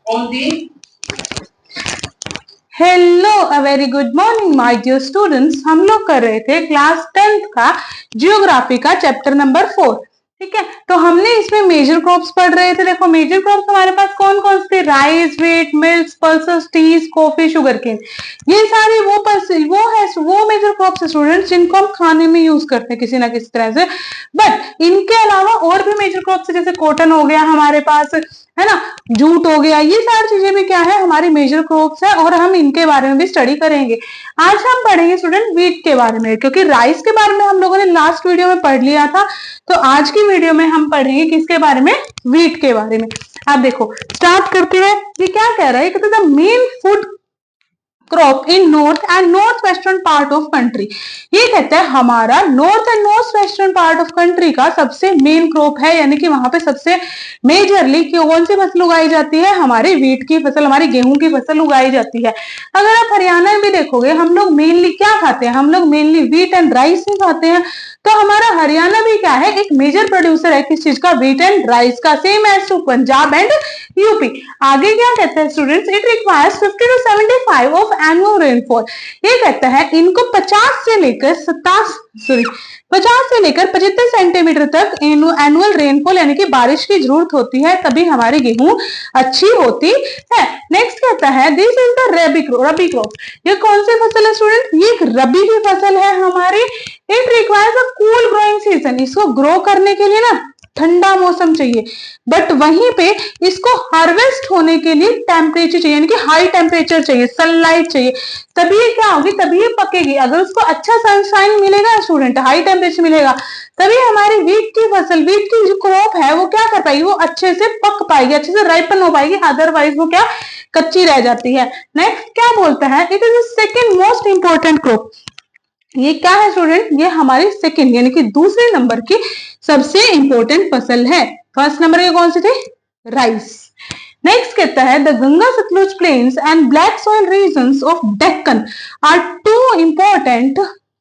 on the hello a very good morning my dear students. हम लोग कर रहे थे क्लास 10th का जियोग्राफी का चैप्टर नंबर 4। ठीक है, तो हमने इसमें मेजर क्रॉप्स पढ़ रहे थे। देखो मेजर क्रॉप्स हमारे पास कौन कौन से थे? Rice, wheat, milk, pulses, teas, coffee, sugar cane. ये सारे वो मेजर क्रॉप्स है स्टूडेंट्स जिनको हम खाने में यूज करते हैं किसी ना किसी तरह से। बट इनके अलावा और भी मेजर क्रॉप्स है, जैसे कॉटन हो गया हमारे पास, है ना, जूट हो गया। ये सारी चीजें भी क्या है, हमारी मेजर क्रॉप्स है और हम इनके बारे में भी स्टडी करेंगे। आज हम पढ़ेंगे स्टूडेंट व्हीट के बारे में, क्योंकि राइस के बारे में हम लोगों ने लास्ट वीडियो में पढ़ लिया था। तो आज की वीडियो में हम पढ़ेंगे किसके बारे में? व्हीट के बारे में। आप देखो स्टार्ट करते हैं। ये क्या कह रहा है? कहते हैं main food crop in north and north western part of country. ये कहता है हमारा north and north western part of country का सबसे मेन क्रॉप है, यानी कि वहां पे सबसे मेजरली कौन सी फसल उगाई जाती है? हमारी व्हीट की फसल, हमारी गेहूं की फसल उगाई जाती है। अगर आप हरियाणा में भी देखोगे, हम लोग मेनली क्या खाते हैं? हम लोग मेनली व्हीट एंड राइस ही खाते हैं। तो हमारा हरियाणा भी क्या है, एक मेजर प्रोड्यूसर है किस चीज का? व्हीट एंड राइस का, same as to Punjab and UP. आगे क्या कहते हैं students? It requires 50 to 75 of annual rainfall. ये कहता है इनको 50 से लेकर 75 सेंटीमीटर तक एनुअल रेनफॉल यानी कि बारिश की जरूरत होती है, तभी हमारी गेहूं अच्छी होती है। नेक्स्ट कहता है this is the rabi crop. ये कौन सी फसल है स्टूडेंट? ये एक रबी की फसल है हमारी। It requires a cool growing season. इसको ग्रो करने के लिए ना ठंडा मौसम चाहिए, बट वहीं पे इसको हार्वेस्ट होने के लिए टेम्परेचर चाहिए, यानी कि हाई टेम्परेचर चाहिए, सनलाइट चाहिए, तभी ये क्या होगी, तभी ये पकेगी। अगर उसको अच्छा सनशाइन मिलेगा स्टूडेंट, हाई टेम्परेचर मिलेगा, तभी हमारी व्हीट की फसल, व्हीट की जो क्रॉप है वो क्या कर पाएगी? वो अच्छे से पक पाएगी, अच्छे से राइपन हो पाएगी। अदरवाइज वो क्या, कच्ची रह जाती है। नेक्स्ट क्या बोलता है? It is the second most important crop. ये क्या है स्टूडेंट? ये हमारी सेकेंड यानी कि दूसरे नंबर की सबसे इंपॉर्टेंट फसल है। फर्स्ट नंबर के कौन से थे? राइस। नेक्स्ट कहता है the Ganga Sutlej plains and black soil regions of Deccan are two important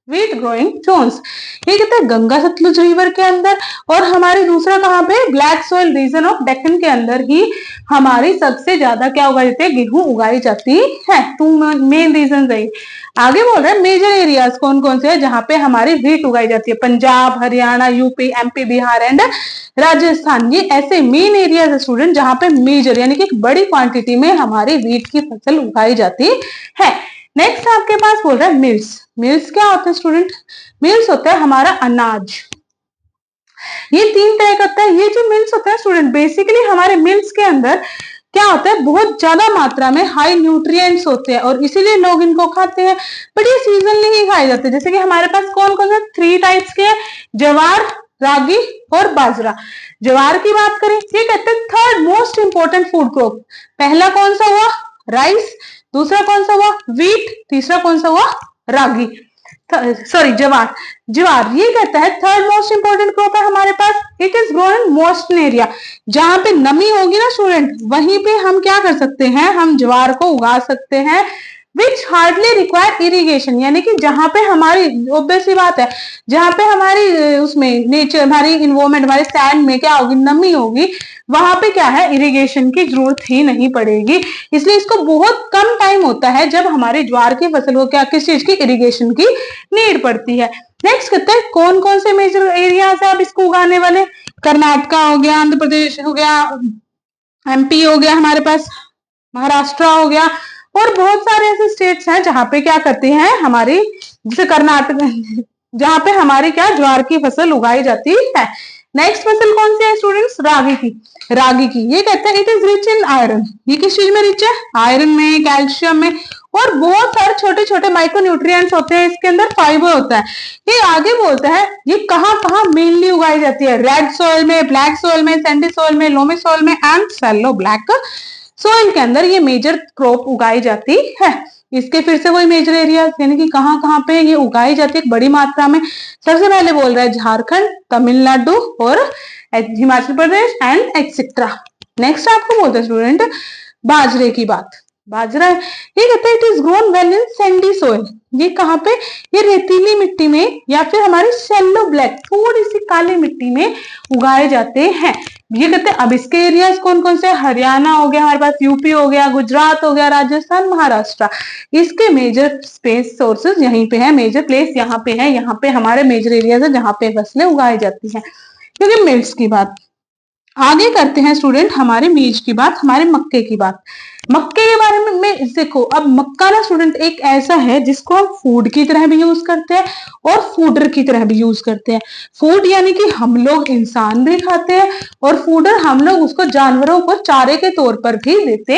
wheat growing zones. ये कहता है गंगा सतलुज रिवर के अंदर और हमारे दूसरा कहां पे? Black soil region of Deccan के अंदर ही हमारी सबसे ज्यादा क्या उगाई जाती है? गेहूं उगाई जाती है। टू मेन रीजन है। आगे बोल रहे हैं मेजर एरियाज कौन कौन से हैं जहां पे हमारी व्हीट उगाई जाती है? Punjab, Haryana, UP, MP, Bihar and Rajasthan. ये ऐसे मेन एरियाज है स्टूडेंट जहां पे मेजर यानी कि एक बड़ी क्वांटिटी में हमारी व्हीट की फसल उगाई जाती है। नेक्स्ट आपके पास बोल रहा है मिल्स। मिल्स क्या होता है स्टूडेंट? मिल्स होता है हमारा अनाज। ये 3 तरह का होता है। ये जो मिल्स होता है स्टूडेंट, बेसिकली हमारे मिल्स के अंदर क्या होता है? बहुत ज्यादा मात्रा में हाई न्यूट्रिएंट्स होते हैं और इसीलिए लोग इनको खाते हैं। बट ये सीजनली ही खाए जाते हैं। जैसे कि हमारे पास कौन कौन से 3 टाइप्स के? ज्वार, रागी और बाजरा। ज्वार की बात करें, ये कहते हैं third most important food crop. पहला कौन सा हुआ? राइस। दूसरा कौन सा हुआ? व्हीट। तीसरा कौन सा हुआ? रागी, सॉरी ज्वार। ज्वार ये कहता है थर्ड मोस्ट इंपॉर्टेंट क्रॉप है हमारे पास। It is grown in moisten area. जहां पे नमी होगी ना स्टूडेंट, वहीं पे हम क्या कर सकते हैं? हम ज्वार को उगा सकते हैं। विच हार्डली रिक्वायर इरिगेशन, यानी कि जहां पे हमारी ऑब्वियस सी बात है, जहां पे हमारी उसमें नेचर, हमारी इन्वायरमेंट, हमारे सैंड में क्या होगी? नमी होगी, वहां पे क्या है? इरिगेशन की जरूरत ही नहीं पड़ेगी। इसलिए इसको बहुत कम टाइम होता है जब हमारे ज्वार की फसल को क्या, किस चीज की इरिगेशन की नीड पड़ती है। नेक्स्ट कहते हैं कौन कौन से मेजर एरियाज है अब इसको उगाने वाले? कर्नाटका हो गया, आंध्र प्रदेश हो गया, एमपी हो गया, हमारे पास महाराष्ट्र हो गया, और बहुत सारे ऐसे स्टेट्स हैं जहां पे क्या करते हैं हमारी, जैसे कर्नाटक, जहां पे हमारी क्या, ज्वार की फसल उगाई जाती है। नेक्स्ट फसल कौन सी है स्टूडेंट्स? रागी की। रागी की ये कहते हैं it is rich in iron. ये किस चीज में रिच है? आयरन में, कैल्शियम में, और बहुत सारे छोटे छोटे माइक्रो न्यूट्रिएंट्स होते हैं इसके अंदर, फाइबर होता है। ये आगे बोलता है ये कहाँ कहाँ मेनली उगाई जाती है? रेड सॉइल में, ब्लैक सॉइल में, सैंडी सॉइल में, लोमी सॉइल में एंड सैलो ब्लैक सॉइल के अंदर ये मेजर क्रॉप उगाई जाती है। इसके फिर से वही मेजर एरिया यानी कि कहाँ कहाँ पे ये उगाई जाती है बड़ी मात्रा में। सबसे पहले बोल रहा है झारखंड, तमिलनाडु और Himachal Pradesh and etcetera. Next आपको बोलते हैं स्टूडेंट बाजरे की बात। बाजरा है। ये कहते हैं it is grown well in Sandy soil, ये कहाँ पे, ये रेतीली मिट्टी में या फिर हमारी शेलो ब्लैक थोड़ी सी काली मिट्टी में उगाए जाते हैं। ये कहते हैं अब इसके एरियाज कौन कौन से, हरियाणा हो गया हमारे पास, यूपी हो गया, गुजरात हो गया, राजस्थान, महाराष्ट्र। इसके मेजर स्पेस सोर्सेज यहीं पे है, मेजर प्लेस यहाँ पे है, यहाँ पे हमारे मेजर एरियाज है जहाँ पे फसलें उगाई जाती हैं। क्योंकि मिल्स की बात आगे करते हैं स्टूडेंट, हमारे मीज की बात, हमारे मक्के की बात। मक्के के बारे में देखो, अब मक्का ना स्टूडेंट एक ऐसा है जिसको हम फूड की तरह भी यूज करते हैं और फूडर की तरह भी यूज करते हैं। फूड यानी कि हम लोग इंसान भी खाते हैं और फूडर हम लोग उसको जानवरों को चारे के तौर पर भी देते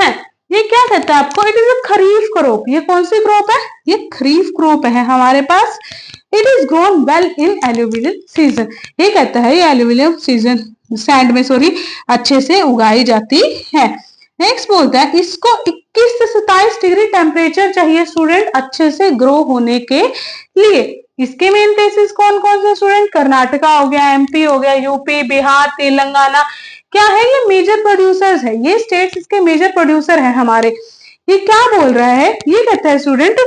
हैं। ये क्या कहता है आपको, it is a kharif crop. ये कौन सी क्रॉप है, ये खरीफ क्रॉप है हमारे पास। It is grown well in alluvial season, ये कहता है ये एल्यूवियल सीजन सैंड में सॉरी अच्छे से उगाई जाती है। नेक्स्ट बोलता है इसको 21 से 27 डिग्री टेम्परेचर चाहिए स्टूडेंट अच्छे से ग्रो होने के लिए। इसके मेन प्लेसेस कौन कौन से स्टूडेंट, कर्नाटका हो गया, एमपी हो गया, यूपी, बिहार, तेलंगाना। क्या है, ये मेजर प्रोड्यूसर्स है, ये स्टेट्स इसके मेजर प्रोड्यूसर है हमारे। ये क्या बोल रहा है, ये कहता है स्टूडेंट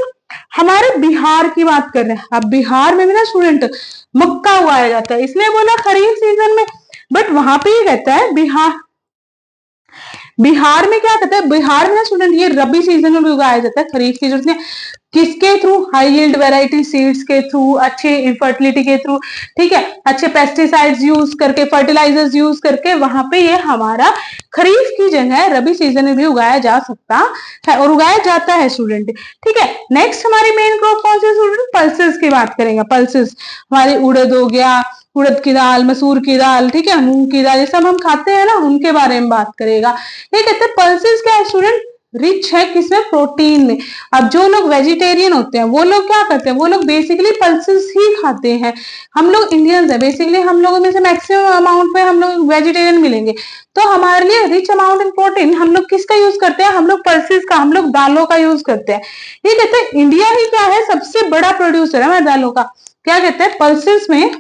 हमारे बिहार की बात कर रहे हैं। अब बिहार में भी ना स्टूडेंट मक्का उगाया जाता है, इसलिए बोला खरीफ सीजन में, बट वहां पे ये कहता है बिहार में क्या कहता है, बिहार में ना स्टूडेंट ये रबी सीजन में भी उगाया जाता है, खरीफ सीजन में। किसके through, high yield variety seeds के थ्रू, अच्छे फर्टिलिटी के थ्रू, ठीक है, अच्छे पेस्टिसाइड्स यूज करके, फर्टिलाइजर्स यूज करके, वहां पे ये हमारा खरीफ की जगह रबी सीजन में भी उगाया जा सकता है और उगाया जाता है स्टूडेंट। ठीक है, नेक्स्ट हमारी मेन क्रॉप कौन सी स्टूडेंट, पल्सेस की बात करेंगे। पल्सेस हमारी उड़द हो गया, उड़द की दाल, मसूर की दाल, ठीक है, मूंग की दाल, ये सब हम खाते हैं ना, उनके बारे में बात करेगा। ये कहते हैं पल्सेस क्या है स्टूडेंट, रिच है किसमें, प्रोटीन में। अब जो लोग वेजिटेरियन होते हैं वो लोग क्या करते हैं, वो लोग बेसिकली पल्सेस ही खाते हैं। हम लोग इंडियंस है, बेसिकली हम लोगों में से मैक्सिमम अमाउंट में हम लोग वेजिटेरियन मिलेंगे, तो हमारे लिए रिच अमाउंट इन प्रोटीन हम लोग किसका यूज करते हैं, हम लोग पल्सेस का, हम लोग दालों का यूज करते हैं। ये कहते हैं इंडिया ही क्या है, सबसे बड़ा प्रोड्यूसर है हमारे दालों का। क्या कहते हैं, पल्सेस में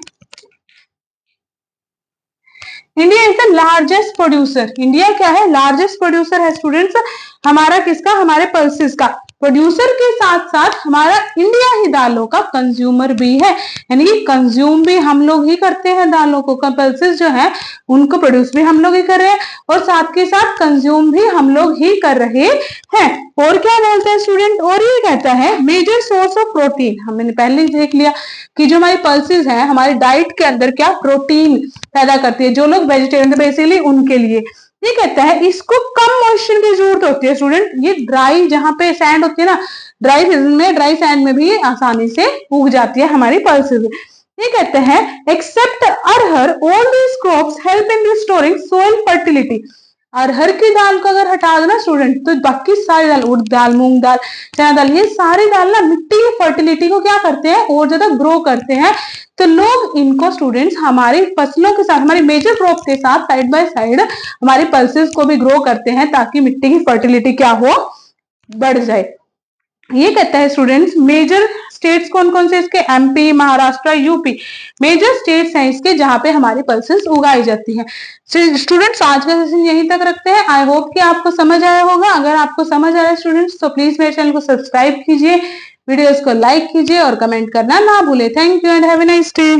India is the largest producer. India क्या है, लार्जेस्ट प्रोड्यूसर है स्टूडेंट्स हमारा, किसका, हमारे पल्सेस का। प्रोड्यूसर के साथ साथ हमारा इंडिया ही दालों का कंज्यूमर भी है, यानी कि कंज्यूम भी हम लोग ही करते हैं दालों को। पल्सेस जो है उनको प्रोड्यूस भी हम लोग ही कर रहे हैं और साथ के साथ कंज्यूम भी हम लोग ही कर रहे हैं। और क्या बोलते हैं स्टूडेंट, और ये कहता है मेजर सोर्स ऑफ प्रोटीन। हमने पहले देख लिया कि जो हमारी पल्सेस है हमारी डाइट के अंदर क्या प्रोटीन पैदा करती है, जो लोग वेजिटेरियन बेसिकली उनके लिए। ये कहता है इसको कम मॉइस्चर की जरूरत होती है स्टूडेंट, ये ड्राई जहां पे सैंड होती है ना, ड्राई सीजन में ड्राई सैंड में भी आसानी से उग जाती है हमारी पल्सेस। ये कहते हैं except arhar all these crops help in restoring soil fertility. अरहर की दाल को अगर हटा दो ना स्टूडेंट, तो बाकी सारी दाल, उड़द दाल, मूंग दाल, चना दाल, ये सारी दाल ना मिट्टी की फर्टिलिटी को क्या करते हैं, और ज्यादा ग्रो करते हैं। तो लोग इनको स्टूडेंट्स हमारी फसलों के साथ, हमारी मेजर क्रॉप के साथ साइड बाय साइड हमारी पल्सेस को भी ग्रो करते हैं ताकि मिट्टी की फर्टिलिटी क्या हो, बढ़ जाए। ये कहता है स्टूडेंट्स मेजर स्टेट्स कौन कौन से इसके, MP, Maharashtra, UP major states हैं इसके जहां पे हमारी पल्सेस उगाई जाती हैं। स्टूडेंट्स आज का सेशन यहीं तक रखते हैं। आई होप कि आपको समझ आया होगा। अगर आपको समझ आया स्टूडेंट्स तो प्लीज मेरे चैनल को सब्सक्राइब कीजिए, वीडियोस को लाइक कीजिए और कमेंट करना ना भूले। Thank you and have a nice day.